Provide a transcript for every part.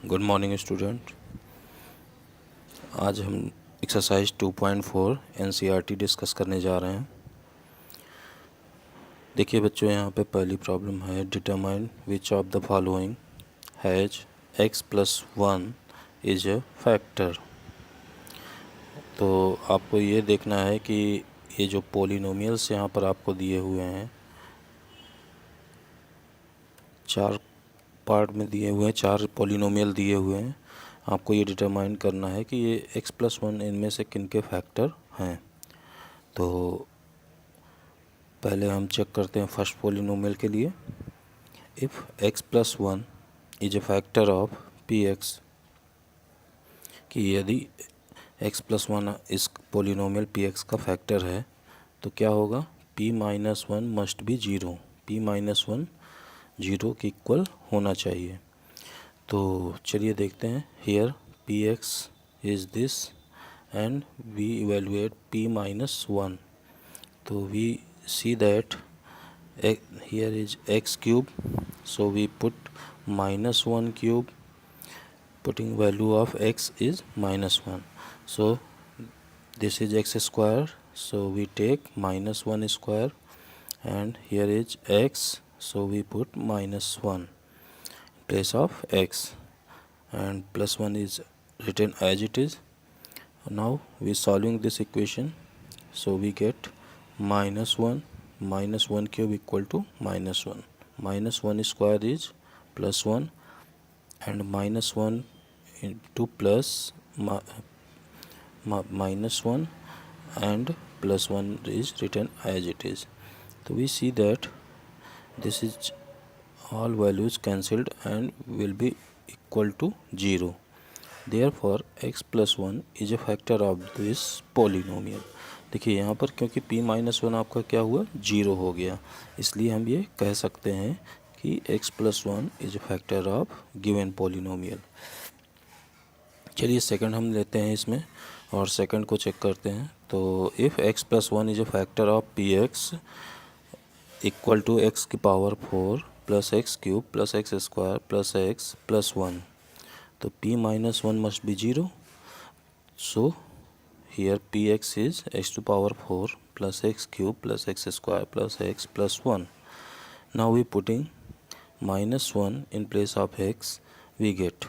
Good morning student. आज हम exercise 2.4 NCERT discuss करने जा रहे हैं। देखिए बच्चों, यहाँ पे पहली प्रॉब्लम है determine which of the following has x+1 is a factor. तो आपको ये देखना है कि ये जो पोलिनोमियल्स यहाँ पर आपको दिए हुए हैं, चार पार्ट में दिए हुए हैं, चार पोलिनोमियल दिए हुए हैं। आपको ये डिटरमाइन करना है कि ये x+1 इनमें से किन के फैक्टर हैं। तो पहले हम चेक करते हैं फर्स्ट पोलिनोमियल के लिए। If x+1 is a factor of px, कि यदि x+1 इस पोलिनोमियल px का फैक्टर है तो क्या होगा, p-1 must be zero, p-1 zero के इक्वल होना चाहिए। तो चलिए देखते हैं। Here px is this and we evaluate p-1। तो we see that here is x cube, so we put -1 cube, putting value of x is -1. So this is x square, so we take -1 square, and here is x, so we put -1 in place of x, and +1 is written as it is. Now we solving this equation, so we get -1 cube equal to -1. -1 square is +1, and -1 into plus -1 and +1 is written as it is. So we see that this is all values cancelled and will be equal to 0. Therefore x+1 is a factor of this polynomial. देखिए यहाँ पर क्योंकि p-1 आपका क्या हुआ, 0 हो गया, इसलिए हम ये कह सकते हैं कि x+1 is a factor of given polynomial. चलिए सेकंड हम लेते हैं इसमें और सेकंड को चेक करते हैं। तो if x+1 is a factor of px equal to x की power 4 plus x cube plus x square plus x plus 1, तो p-1 must be 0. So here px is x to power 4 plus x cube plus x square plus x plus 1. Now we putting -1 in place of x, we get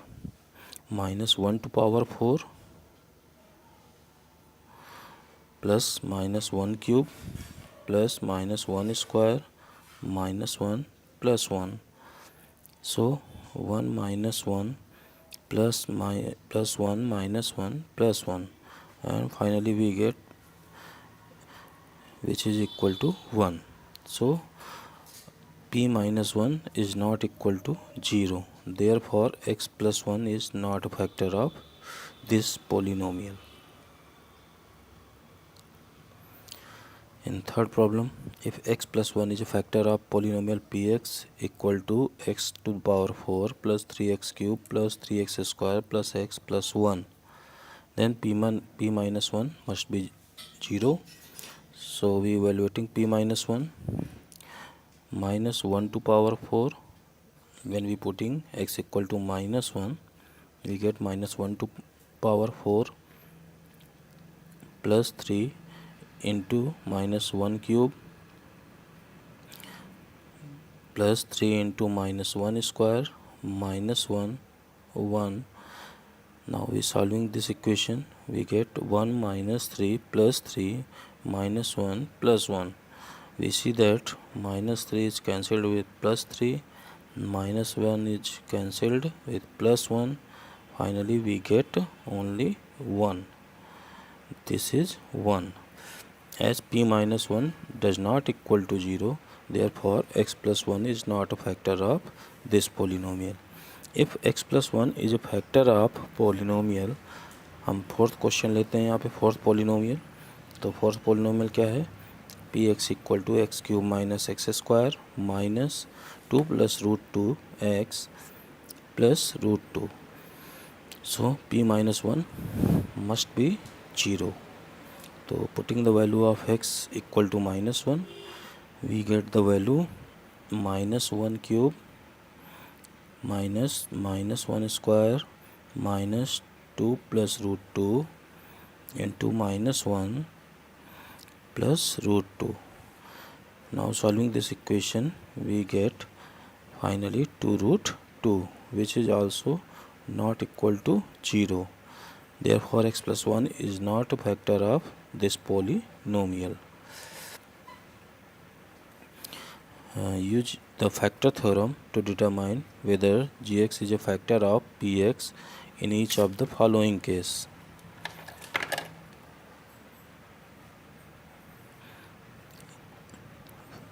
-1 to power 4 plus -1 cube plus -1 square -1 plus 1. So 1 minus 1 plus 1 minus 1 plus 1, and finally we get which is equal to 1. So p-1 is not equal to 0. Therefore x+1 is not a factor of this polynomial. In third problem, if x+1 is a factor of polynomial px equal to x to the power 4 plus 3x cube plus 3x square plus x plus 1, then p-1 must be 0. So we evaluating p-1, -1 to power 4, when we putting x equal to -1, we get -1 to power 4 plus 3 into -1 cube plus 3 into -1 square -1 1. Now we solving this equation, we get 1 minus 3 plus 3 minus 1 plus 1. We see that -3 is cancelled with +3, -1 is cancelled with +1. Finally we get only 1. This is 1. As p-1 does not equal to 0, therefore x+1 is not a factor of this polynomial. If x+1 is a factor of polynomial, हम fourth question लेते हैं यहाँ पे, fourth polynomial. तो fourth polynomial क्या है, px equal to x cube minus x square minus 2 plus √2 x plus √2. So p-1 must be 0. तो putting the value of x equal to -1, we get the value -1 cube minus minus one square minus two plus root two into minus one plus root 2. Now solving this equation we get finally 2 root 2, which is also not equal to 0. Therefore x plus 1 is not a factor of this polynomial. Use the factor theorem to determine whether gx is a factor of px in each of the following case.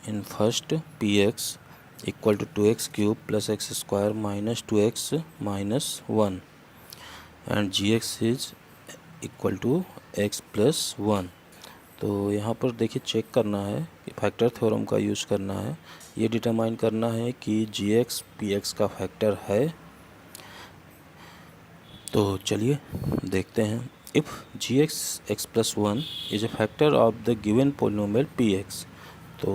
In first, px equal to 2x cube plus x square minus 2x minus 1 and gx is equal to x plus 1. तो यहाँ पर देखिए check करना है कि factor theorem का use करना है, ये डिटरमाइन करना है कि gx px का फैक्टर है। तो चलिए देखते हैं। If gx x plus 1 is a factor of the given polynomial px, तो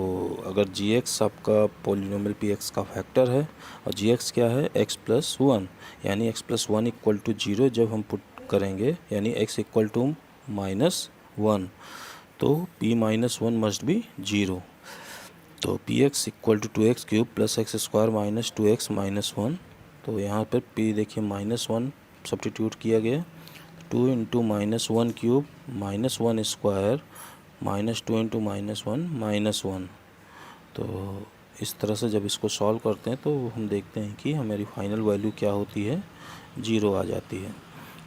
अगर gx आपका पोलिनोमियल px का फैक्टर है और gx क्या है x प्लस 1, यानी x प्लस 1 इक्वल टू 0 जब हम पुट करेंगे, यानी x इक्वल टू माइनस 1, तो p माइनस 1 मस्ट बी 0। तो px equal to 2x cube plus x square minus 2x minus 1, तो यहाँ पर p देखिए माइनस 1 सब्स्टिट्यूट किया गया, 2 into minus 1 cube minus 1 square minus 2 into minus 1 minus 1। तो इस तरह से जब इसको सॉल्व करते हैं तो हम देखते हैं कि हमारी फाइनल वैल्यू क्या होती है, 0 आ जाती है।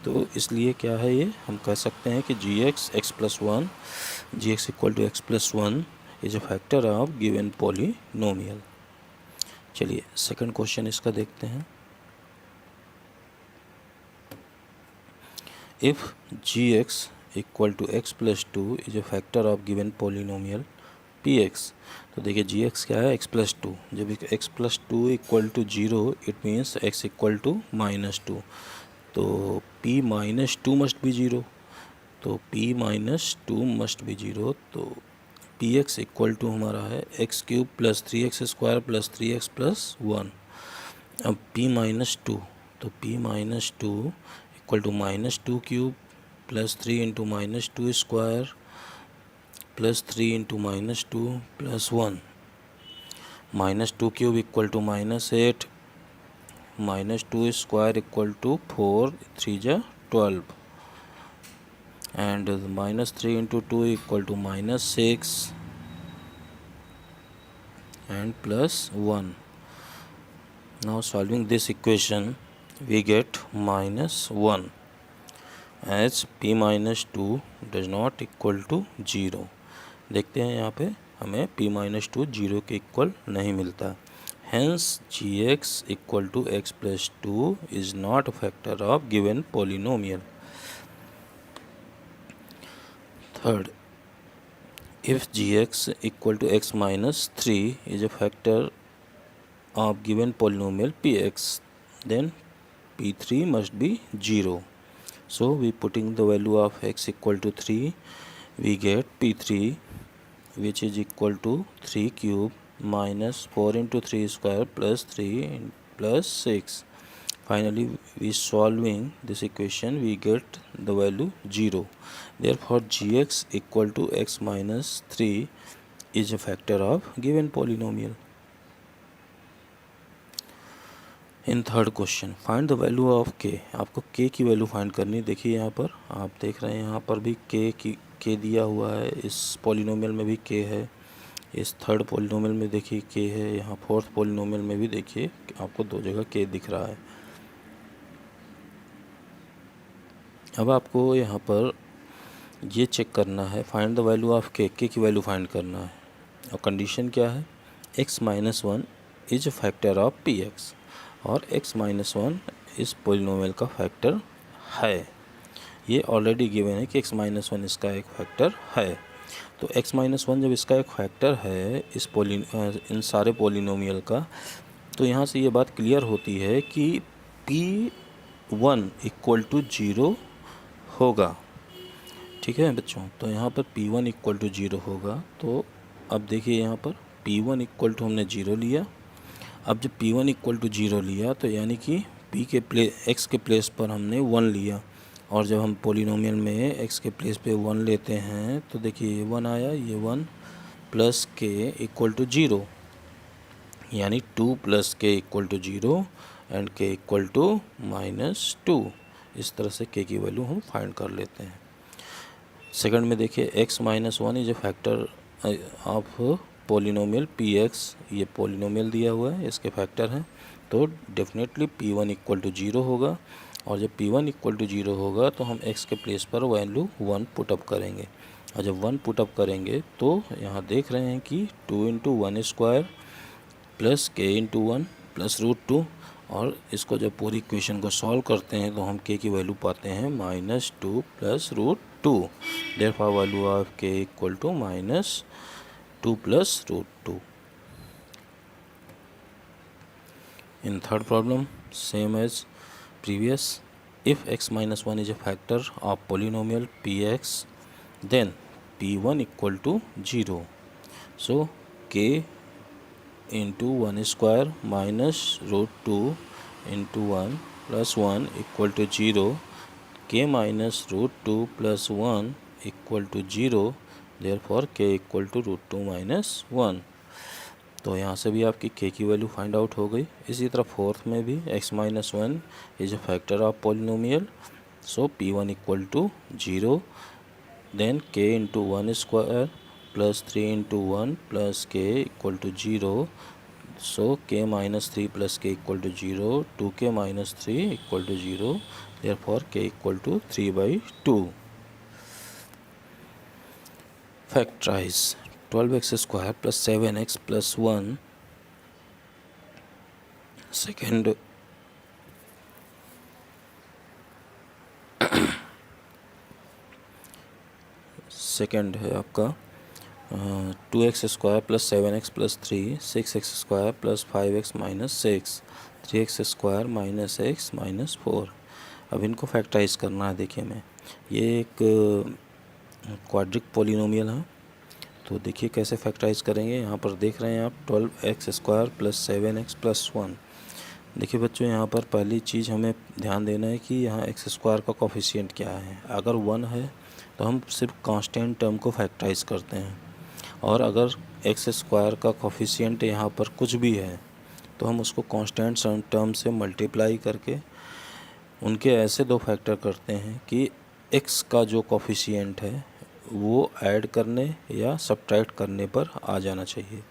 तो इसलिए क्या है, ये हम कह सकते हैं कि gx x plus 1 gx equal to x plus 1 is a factor of given polynomial. चलिए सेकंड क्वेश्चन इसका देखते हैं। If gx equal to x plus 2 is a factor of given polynomial px, तो देखिए gx क्या है, x प्लस 2, जब x plus 2 equal to 0 it means x equal to minus 2, तो p माइनस 2 मस्ट बी 0, तो p माइनस 2 मस्ट बी 0, तो px equal to हमारा है x cube plus 3x square plus 3x plus 1। अब p minus 2, तो p minus 2 equal to minus 2 cube plus 3 into minus 2 square plus 3 into minus 2 plus 1, minus 2 cube equal to minus 8, minus 2 square equal to 4, 3 जा 12, and minus 3 into 2 equal to minus 6 and plus 1. Now solving this equation we get minus 1 as p minus 2 does not equal to 0. देखते हैं यहाँ पे हमें p minus 2 0 के equal नहीं मिलता, hence gx equal to x plus 2 is not a factor of given polynomial. Third, if gx equal to x minus 3 is a factor of given polynomial px, then p3 must be 0. So we putting the value of x equal to 3, we get p3 which is equal to 3 cube minus 4 into 3 square plus 3 plus 6. Finally we solving this equation we get the value 0. Therefore gx equal to x minus 3 is a factor of given polynomial. In third question find the value of k, आपको k की value find करनी। देखिए यहाँ पर आप देख रहे हैं, यहाँ पर भी k दिया हुआ है, इस पॉलिनोमियल में भी k है, इस थर्ड पॉलिनोमियल में देखिए k है, यहाँ फोर्थ पॉलिनोमियल में भी देखिए आपको दो जगह k दिख रहा है। अब आपको यहाँ पर ये चेक करना है, find the value of k की वैल्यू फाइंड करना है, और कंडीशन क्या है, x माइनस 1 is a factor of px, और x माइनस 1 इस पोलिनोमियल का फैक्टर है। ये ऑलरेडी गिवन है कि x माइनस 1 इसका एक फैक्टर है। तो x माइनस 1 जब इसका एक फैक्टर है इस इन सारे पोलिनोमियल का, तो यहाँ से ये बात क्लियर होती है कि p1 इक्वल टू 0 होगा। ठीक है बच्चों, तो यहाँ पर p1 इक्वल टू 0 होगा। तो अब देखिए यहाँ पर p1 इक्वल टू हमने 0 लिया अब जब P1 इक्वल टू 0 लिया तो यानी कि x के प्लेस पर हमने 1 लिया, और जब हम पोलिनोमियल में x के प्लेस पे 1 लेते हैं तो देखिए ये 1 आया, ये 1 प्लस k इक्वल टू 0, यानी 2 plus k equal to 0 and k equal to -2। इस तरह से k की वैल्यू हम फाइंड कर लेते हैं। सेकंड में देखिए x माइनस 1 is a factor of polynomial px, ये पोलिनोमियल दिया हुआ है, इसके फैक्टर हैं, तो डेफिनेटली p1 इक्वल टू 0 होगा, और जब p1 इक्वल टू 0 होगा तो हम x के प्लेस पर वैल्यू 1 पुटअप करेंगे, और जब 1 पुटअप करेंगे तो यहाँ देख रहे हैं कि 2 into 1 square plus k into 1 plus √2, और इसको जब पूरी इक्वेशन को सॉल्व करते हैं तो हम k की वैल्यू पाते हैं -2 plus √2। Therefore value of k equal to -2 plus √2। In third problem, same as previous, if x minus 1 is a factor of polynomial px, then p1 equal to 0. So k into 1 square minus √2 into 1 plus 1 equal to 0, k minus √2 plus 1 equal to 0, therefore k equal to √2 minus 1। तो यहाँ से भी आपकी k की value find out हो गई। इसी तरह फोर्थ में भी x माइनस 1 is a factor of polynomial, so p1 equal to 0, then k into 1 square plus 3 into 1 plus k equal to 0, so k minus 3 plus k equal to 0, 2k minus 3 equal to 0, therefore k equal to 3/2। Factorise 12x square plus 7x plus 1 second है आपका 2x square plus 7x plus 3, 6x square plus 5x minus 6, 3x square minus x minus 4। अब इनको factorise करना है। देखिए मैं ये एक क्वाड्रिक पोलिनोमियल है, तो देखिए कैसे फैक्टराइज करेंगे। यहाँ पर देख रहे हैं आप 12x square plus 7x plus 1। देखिए बच्चों, यहाँ पर पहली चीज़ हमें ध्यान देना है कि यहाँ x स्क्वायर का कोफिशिएंट क्या है। अगर 1 है तो हम सिर्फ कांस्टेंट टर्म को फैक्टराइज करते हैं, और अगर x स्क्वायर का कोफिशिएंट यहाँ पर कुछ भी है तो हम उसको कांस्टेंट टर्म से मल्टीप्लाई करके उनके ऐसे दो फैक्टर करते हैं कि x का जो कोफिशिएंट है वो ऐड करने या सब्ट्रैक्ट करने पर आ जाना चाहिए।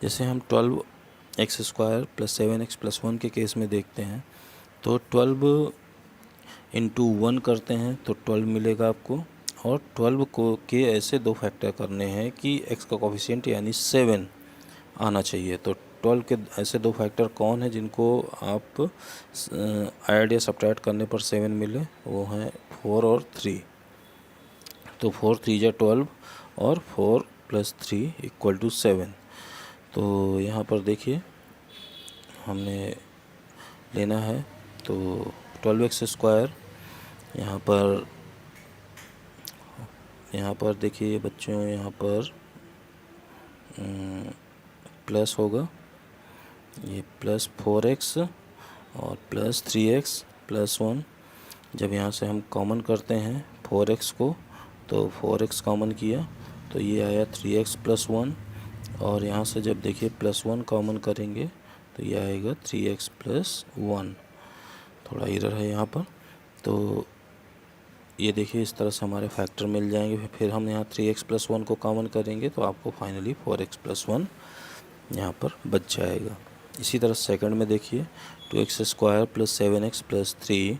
जैसे हम 12x square plus 7x plus 1 के केस में देखते हैं, तो 12 इंटू 1 करते हैं तो 12 मिलेगा आपको, और 12 को के ऐसे दो फैक्टर करने हैं कि x का कोफिशिएंट यानी 7 आना चाहिए। तो 12 के ऐसे दो फैक्टर कौन है जिनको आप ऐड या सब्ट्रैक्ट करने पर 7 मिले, वो हैं 4 और 3। तो 4 3 जा 12 और 4 प्लस 3 इक्वल टू 7। तो यहाँ पर देखिए हमने लेना है तो 12x स्क्वायर यहाँ पर देखिए बच्चों, यहाँ पर प्लस होगा, ये प्लस 4x और प्लस 3x प्लस 1। जब यहाँ से हम कॉमन करते हैं 4x को, तो 4x कॉमन किया तो ये आया 3x प्लस 1, और यहाँ से जब देखिए प्लस 1 कॉमन करेंगे तो ये आएगा 3x प्लस 1। थोड़ा एरर है यहाँ पर, तो ये देखिए इस तरह से हमारे फैक्टर मिल जाएंगे। फिर हम यहाँ 3x प्लस 1 को कॉमन करेंगे तो आपको फाइनली 4x प्लस 1 यहाँ पर बच जाएगा। इसी तरह सेकंड में देखिए 2x square plus 7x plus 3,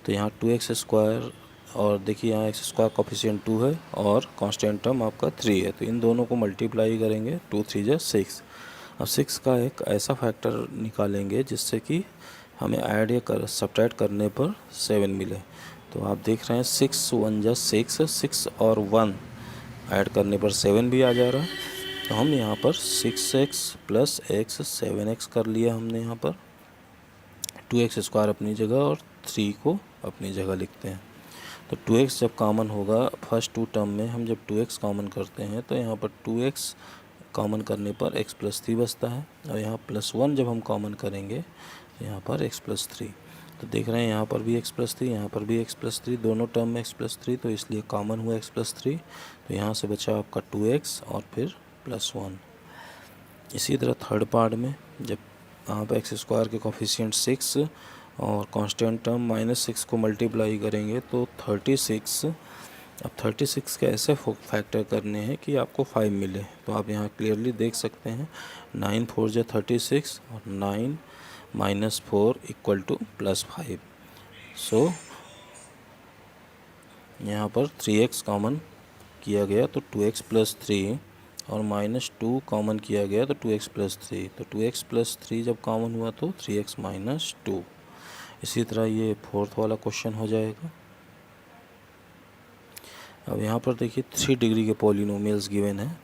तो यहाँ 2x स्क्वायर और देखिए यहाँ x स्क्वायर कोफिशिएंट 2 है और कांस्टेंट टर्म आपका 3 है, तो इन दोनों को मल्टीप्लाई करेंगे 2 3 जा 6। अब 6 का एक ऐसा फैक्टर निकालेंगे जिससे कि हमें ऐड या सब्ट्रैक्ट करने पर 7 मिले। तो आप देख रहे हैं 6 1 जा 6, 6 और 1 ऐड करने पर 7 भी आ जा रहा है। तो हम यहाँ पर 6x प्लस x 7x कर लिया हमने। यहाँ पर 2x स्क्वायर अपनी जगह और 3 को अपनी जगह लिखते हैं। तो 2x जब कॉमन होगा फर्स्ट टू टर्म में, हम जब 2x कॉमन करते हैं तो यहाँ पर 2x कॉमन करने पर x प्लस 3 बचता है, और यहाँ +1 जब हम कॉमन करेंगे तो यहाँ पर x प्लस 3। तो देख रहे हैं यहाँ पर भी x प्लस 3, यहाँ पर भी x प्लस 3, दोनों टर्म में x प्लस 3, तो इसलिए कॉमन हुआ x प्लस 3। तो यहाँ से बचा आपका 2x और फिर +1। इसी तरह थर्ड पार्ट में जब आप एक्स स्क्वायर के कोफिशिएंट 6 और कांस्टेंट टर्म -6 को मल्टीप्लाई करेंगे तो 36। अब 36 के ऐसे फैक्टर करने हैं कि आपको 5 मिले। तो आप यहाँ क्लियरली देख सकते हैं 9 4 जा 36 और 9 -4 = +5। सो यहाँ पर 3x कॉमन किया गया तो 2x + 3 और -2 कॉमन किया गया तो 2x + 3। तो 2x + 3 जब कॉमन हुआ तो 3x - 2। इसी तरह ये फोर्थ वाला क्वेश्चन हो जाएगा। अब यहाँ पर देखिए 3 डिग्री के पॉलिनोमियल्स गिवन है,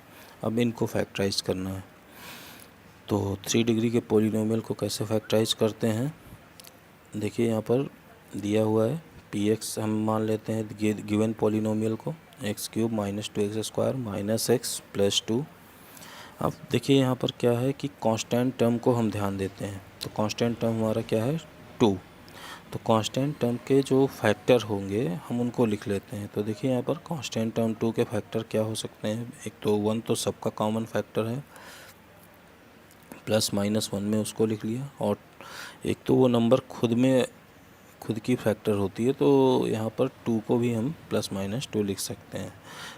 अब इनको फैक्टराइज करना है। तो 3 डिग्री के पॉलिनोमियल को कैसे फैक्टराइज करते हैं, देखिए यहाँ पर दिया हुआ है px हम मान लेते हैं गिवन पॉलिनोमियल को x³ - 2x² - x + 2। अब देखिए यहाँ पर क्या है कि कांस्टेंट टर्म को हम ध्यान देते हैं। तो कांस्टेंट टर्म हमारा क्या है 2। तो कांस्टेंट टर्म के जो फैक्टर होंगे हम उनको लिख लेते हैं। तो देखिए यहाँ पर कांस्टेंट टर्म 2 के फैक्टर क्या हो सकते हैं, एक तो 1 तो सबका कॉमन फैक्टर है, +-1 में उसको लिख लिया, और एक तो वो नंबर खुद की फैक्टर होती है, तो यहाँ पर 2 को भी हम +-2 लिख सकते हैं।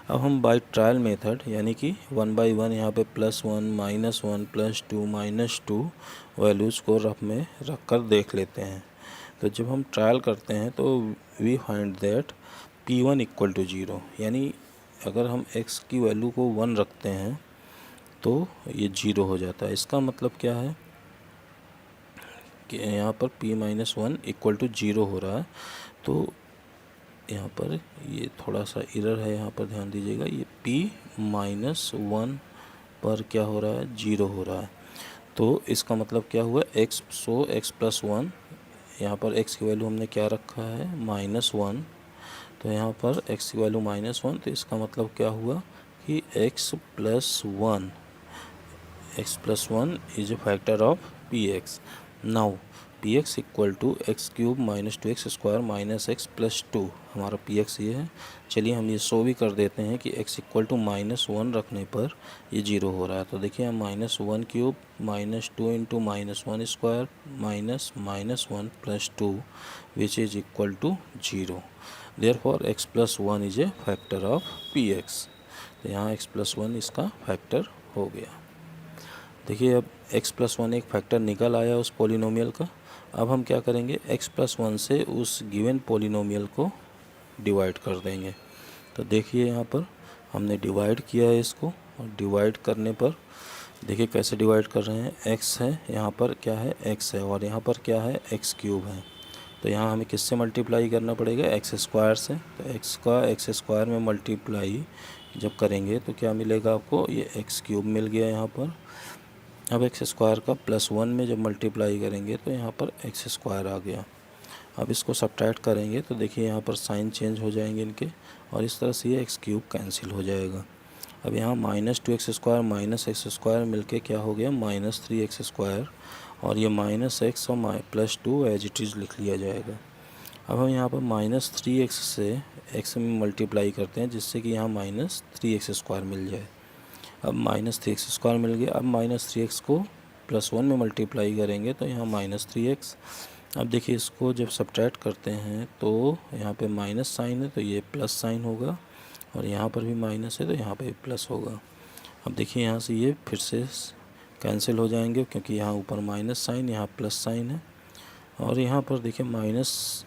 अब हम बाय ट्रायल मेथड यानी कि 1 बाय 1 यहाँ पे +1 -1 +2 -2 वैल्यूज़ को रफ में रख कर देख लेते हैं। तो जब हम ट्रायल करते हैं तो वी फाइंड दैट P1 = 0, यानी अगर हम x की वैल्यू को 1 रखते हैं तो ये 0 हो जाता है। इसका मतलब क्या है कि यहाँ पर P-1 = 0 हो रहा है। तो यहाँ पर ये थोड़ा सा एरर है, यहाँ पर ध्यान दीजिएगा, ये P-1 पर क्या हो रहा है 0 हो रहा है। तो इसका मतलब क्या हुआ x + 1, यहाँ पर x की वैल्यू हमने क्या रखा है -1, तो यहाँ पर x की वैल्यू -1, तो इसका मतलब क्या हुआ कि x + 1 is a factor of px। Now px = x³ - 2x² - x + 2, हमारा px ये है। चलिए हम ये शो भी कर देते हैं कि x = -1 रखने पर ये 0 हो रहा है। तो देखिए हम -1³ - 2 × -1² -1 + 2 which is equal to 0। Therefore x + 1 is a factor of px। तो यहाँ x + 1 इसका फैक्टर हो गया। देखिए अब x + 1 एक फैक्टर निकल आया उस पॉलिनोमियल का। अब हम क्या करेंगे, x + 1 से उस गिवन पॉलिनोमियल को डिवाइड कर देंगे। तो देखिए यहाँ पर हमने डिवाइड किया है इसको, और डिवाइड करने पर देखिए कैसे डिवाइड कर रहे हैं, x है यहाँ पर क्या है x है, और यहाँ पर क्या है x³ है। तो यहाँ हमें किससे मल्टीप्लाई करना पड़ेगा x² से। तो x का x² में मल्टीप्लाई जब करेंगे तो क्या मिलेगा आपको, ये x³ मिल गया यहाँ पर। अब x² का +1 में जब मल्टीप्लाई करेंगे तो यहाँ पर x² आ गया। अब इसको सब्ट्रैक्ट करेंगे तो देखिए यहाँ पर साइन चेंज हो जाएंगे इनके, और इस तरह से ये x³ कैंसिल हो जाएगा। अब यहाँ -2x² - x² मिलके क्या हो गया -3x², और ये -x और +2 एज इट इज़ लिख लिया जाएगा। अब हम यहाँ पर -3x से x में मल्टीप्लाई करते हैं जिससे कि यहाँ -3x² मिल जाए। अब -3x² मिल गया। अब -3x को +1 में मल्टीप्लाई करेंगे तो यहाँ -3x। अब देखिए इसको जब सब्ट्रैक्ट करते हैं तो यहाँ पे माइनस साइन है तो ये प्लस साइन होगा, और यहाँ पर भी माइनस है तो यहाँ पे प्लस होगा। अब देखिए यहाँ से ये फिर से कैंसिल हो जाएंगे क्योंकि यहाँ ऊपर माइनस साइन, यहाँ प्लस साइन है, और यहाँ पर देखिए माइनस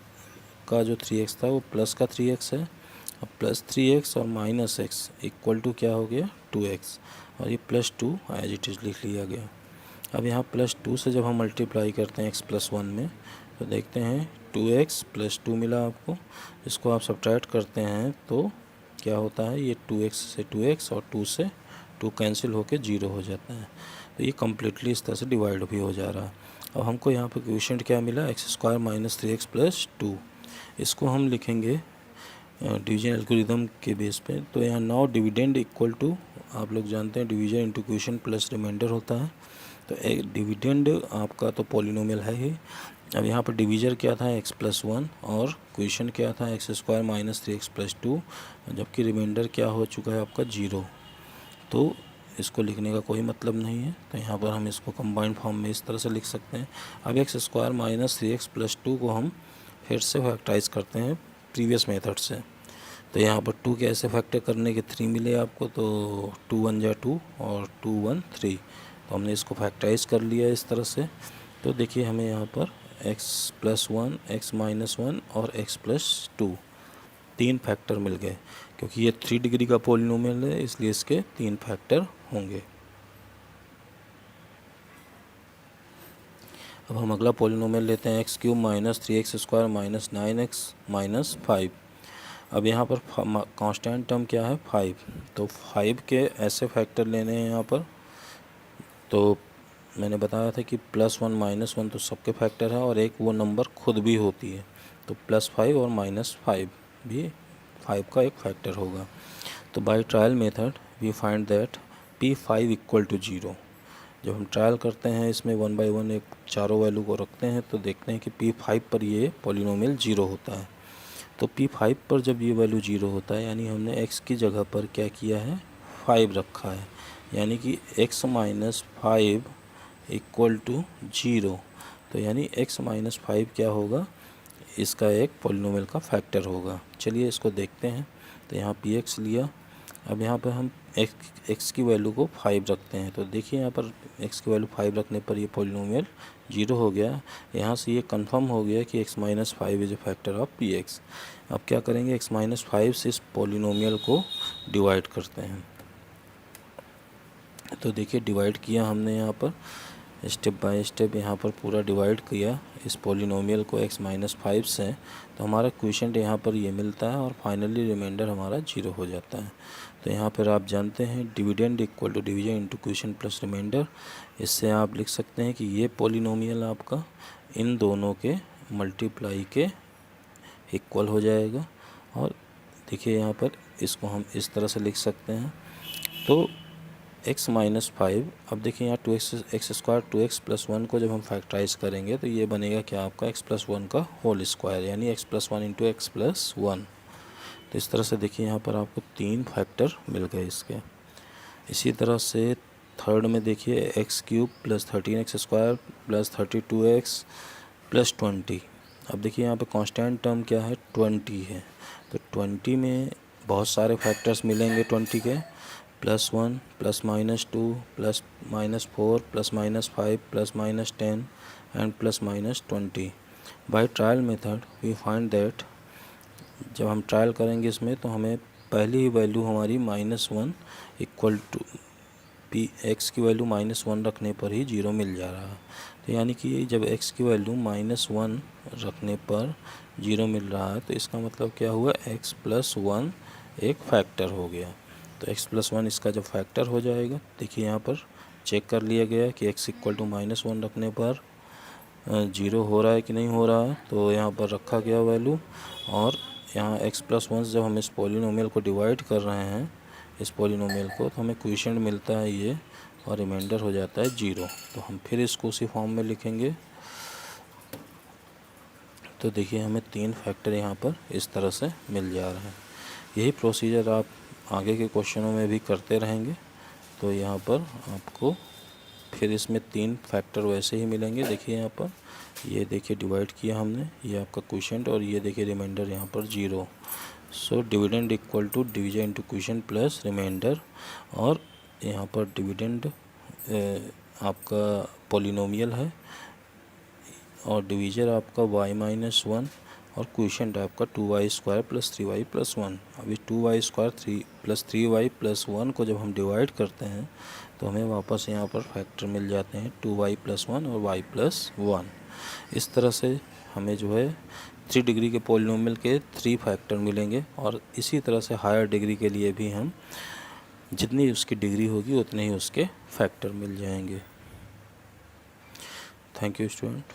का जो 3x था वो प्लस का 3x है। अब +3x और -x इक्वल टू क्या हो गया 2x, और ये +2 एज इट इज़ लिख लिया गया। अब यहाँ +2 से जब हम मल्टीप्लाई करते हैं x + 1 में तो देखते हैं 2x + 2 मिला आपको। इसको आप सब्ट्रैक्ट करते हैं तो क्या होता है, ये 2x से 2x और 2 से 2 कैंसिल होकर 0 हो जाता है। तो ये कम्प्लीटली इस तरह से डिवाइड भी हो जा रहा है। अब हमको यहाँ पर क्वेश्चन क्या मिला, x² - 3x + 2। इसको हम लिखेंगे डिवीजन एल्गोरिदम के बेस पे। तो यहाँ नाउ डिविडेंड इक्वल टू आप लोग जानते हैं division into quotient plus remainder होता है। तो एक डिविडेंड आपका तो पॉलिनोमियल है ही। अब यहाँ पर डिवीजर क्या था x+1 और क्वोशिएंट क्या था x² माइनस 3x+2, जबकि रिमाइंडर क्या हो चुका है आपका 0। तो इसको लिखने का कोई मतलब नहीं है। तो यहाँ पर हम इसको कंबाइंड फॉर्म में इस तरह से लिख सकते हैं। अब x² माइनस 3x+2 को हम फिर से फैक्टराइज करते हैं प्रीवियस मेथड से। तो यहाँ पर 2 कैसे फैक्टर करने के 3 मिले आपको, तो 2 1 जा 2 और 2 1 3। तो हमने इसको फैक्टराइज कर लिया इस तरह से। तो देखिए हमें यहाँ पर x+1, x-1 और x+2 3 फैक्टर मिल गए। क्योंकि ये 3 डिग्री का पॉलिनोमियल है इसलिए इसके 3 फैक्टर होंगे। अब हम अगला पॉलिनोमियल लेते हैं x³ minus 3x² minus 9x minus 5। अब यहाँ पर कांस्टेंट टर्म क्या है 5। तो 5 के ऐसे फैक्टर लेने हैं यहाँ पर। तो मैंने बताया था कि +1 -1 तो सबके फैक्टर है और एक वो नंबर खुद भी होती है। तो +5 और -5 भी 5 का एक फैक्टर होगा। तो by trial method we find that P5 equal to 0। जब हम ट्रायल करते हैं इसमें 1 बाय 1 एक चारों वैल्यू को रखते हैं तो देखते हैं कि P5 पर ये पॉलिनोमियल 0 होता है। तो P5 पर जब ये वैल्यू 0 होता है यानी हमने x की जगह पर क्या किया है 5 रखा है, यानी कि x माइनस 5 इक्वल टू 0। तो यानी x माइनस 5 क्या होगा, इसका एक पॉलिनोमियल का फैक्टर होगा। चलिए इसको देखते हैं। तो यहाँ px लिया। अब यहाँ पर हम x की वैल्यू को 5 रखते हैं। तो देखिए यहाँ पर x की वैल्यू 5 रखने पर ये पॉलिनोमियल 0 हो गया। यहाँ से ये कंफर्म हो गया कि x minus 5 is a factor of px। अब क्या करेंगे, x माइनस 5 से इस पॉलिनोमियल को डिवाइड करते हैं। तो देखिए डिवाइड किया हमने यहाँ पर स्टेप बाय स्टेप यहाँ पर पूरा डिवाइड किया इस पॉलिनोमियल को x माइनस 5 से। तो हमारा क्वोशिएंट यहाँ पर ये मिलता है और फाइनली रिमाइंडर हमारा 0 हो जाता है। तो यहाँ पर आप जानते हैं dividend equal to division into quotient plus remainder. इससे आप लिख सकते हैं कि ये पॉलिनोमियल आपका इन दोनों के मल्टीप्लाई के इक्वल हो जाएगा। और देखिए यहाँ पर इसको हम इस तरह से लिख सकते हैं। तो x माइनस 5, अब देखिए यहाँ 2x² 2x प्लस 1 को जब हम फैक्टराइज करेंगे तो ये बनेगा क्या आपका x प्लस 1 का होल स्क्वायर, यानी x plus 1 into x plus 1। तो इस तरह से देखिए यहाँ पर आपको 3 फैक्टर मिल गए इसके। इसी तरह से थर्ड में देखिए x³ plus 13x² plus 32x plus 20। अब देखिए यहाँ पे कांस्टेंट टर्म क्या है 20 है। तो 20 में बहुत सारे फैक्टर्स मिलेंगे 20 के, +1 plus -2 plus -4 plus -5 plus -10 and plus -20। By trial method we find that, जब हम ट्रायल करेंगे इसमें तो हमें पहली ही वैल्यू हमारी -1 इक्वल टू x की वैल्यू -1 रखने पर ही 0 मिल जा रहा है। तो यानी कि जब x की वैल्यू -1 रखने पर 0 मिल रहा है तो इसका मतलब क्या हुआ, x प्लस 1 एक फैक्टर हो गया। तो x प्लस 1 इसका जब फैक्टर हो जाएगा, देखिए यहाँ पर चेक कर लिया गया कि x इक्वल टू -1 रखने पर 0 हो रहा है कि नहीं हो रहा है। तो यहाँ पर रखा गया वैल्यू, और यहाँ x प्लस 1 जब हम इस पॉलिनोमियल को डिवाइड कर रहे हैं इस पॉलिनोमियल को, तो हमें क्वोशिएंट मिलता है ये और रिमाइंडर हो जाता है 0। तो हम फिर इसको उसी फॉर्म में लिखेंगे। तो देखिए हमें 3 फैक्टर यहाँ पर इस तरह से मिल जा रहा है। यही प्रोसीजर आप आगे के क्वेश्चनों में भी करते रहेंगे। तो यहाँ पर आपको फिर इसमें 3 फैक्टर वैसे ही मिलेंगे। देखिए यहाँ पर ये देखिए डिवाइड किया हमने, ये आपका क्वोशिएंट, और ये देखिए रिमाइंडर यहाँ पर 0। So dividend equal to division into quotient plus remainder. और यहाँ पर डिविडेंड आपका पॉलिनोमियल है और डिवीजर आपका y-1 और क्वोशिएंट आपका 2y² प्लस 3y प्लस 1। अभी 2y² प्लस 3y प्लस 1 को जब हम डिवाइड करते हैं तो हमें वापस यहाँ पर फैक्टर मिल जाते हैं 2y प्लस 1 और y प्लस 1। इस तरह से हमें जो है 3 डिग्री के पॉलिनोमियल के 3 फैक्टर मिलेंगे। और इसी तरह से हायर डिग्री के लिए भी हम जितनी उसकी डिग्री होगी उतने ही उसके फैक्टर मिल जाएंगे। Thank you student.